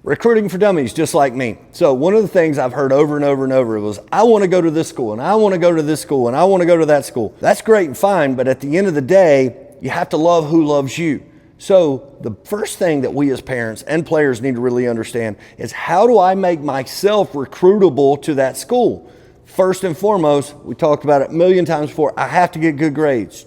recruiting for dummies just like me. So one of the things I've heard over and over and over was, I want to go to this school and I want to go to this school and I want to go to that school. That's great and fine, but at the end of the day, you have to love who loves you. So the first thing that we as parents and players need to really understand is, how do I make myself recruitable to that school? First and foremost, we talked about it a million times before, I have to get good grades.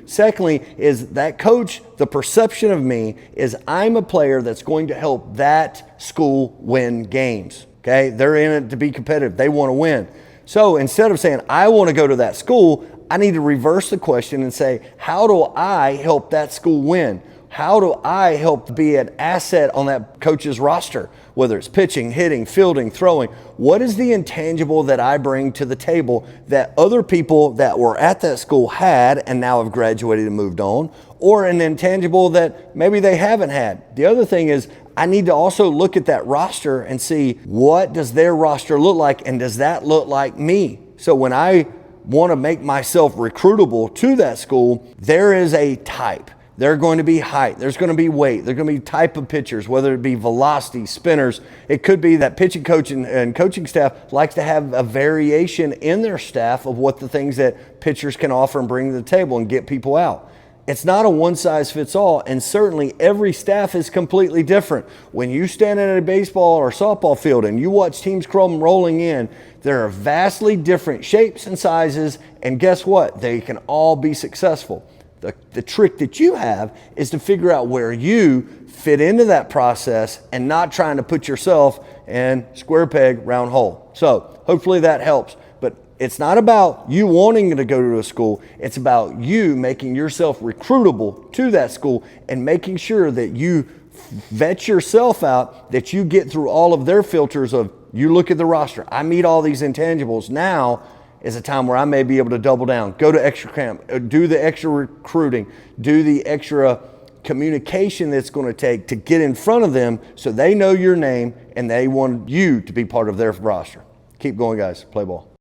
Secondly, is that coach, the perception of me is I'm a player that's going to help that school win games. Okay, they're in it to be competitive. They want to win. So instead of saying, I want to go to that school, I need to reverse the question and say, how do I help that school win? How do I help be an asset on that coach's roster? Whether it's pitching, hitting, fielding, throwing, what is the intangible that I bring to the table that other people that were at that school had and now have graduated and moved on, or an intangible that maybe they haven't had? The other thing is, I need to also look at that roster and see, what does their roster look like, and does that look like me? So when I want to make myself recruitable to that school, there is a type. They're going to be height, there's going to be weight, there's going to be type of pitchers, whether it be velocity, spinners. It could be that pitching coach and coaching staff likes to have a variation in their staff of what the things that pitchers can offer and bring to the table and get people out. It's not a one size fits all, and certainly every staff is completely different. When you stand at a baseball or softball field and you watch teams come rolling in, there are vastly different shapes and sizes, and guess what? They can all be successful. The trick that you have is to figure out where you fit into that process and not trying to put yourself in square peg, round hole. So hopefully that helps. But it's not about you wanting to go to a school. It's about you making yourself recruitable to that school and making sure that you vet yourself out, that you get through all of their filters of, you look at the roster, I meet all these intangibles. Now is a time where I may be able to double down, go to extra camp, do the extra recruiting, do the extra communication that's going to take to get in front of them so they know your name and they want you to be part of their roster. Keep going, guys. Play ball.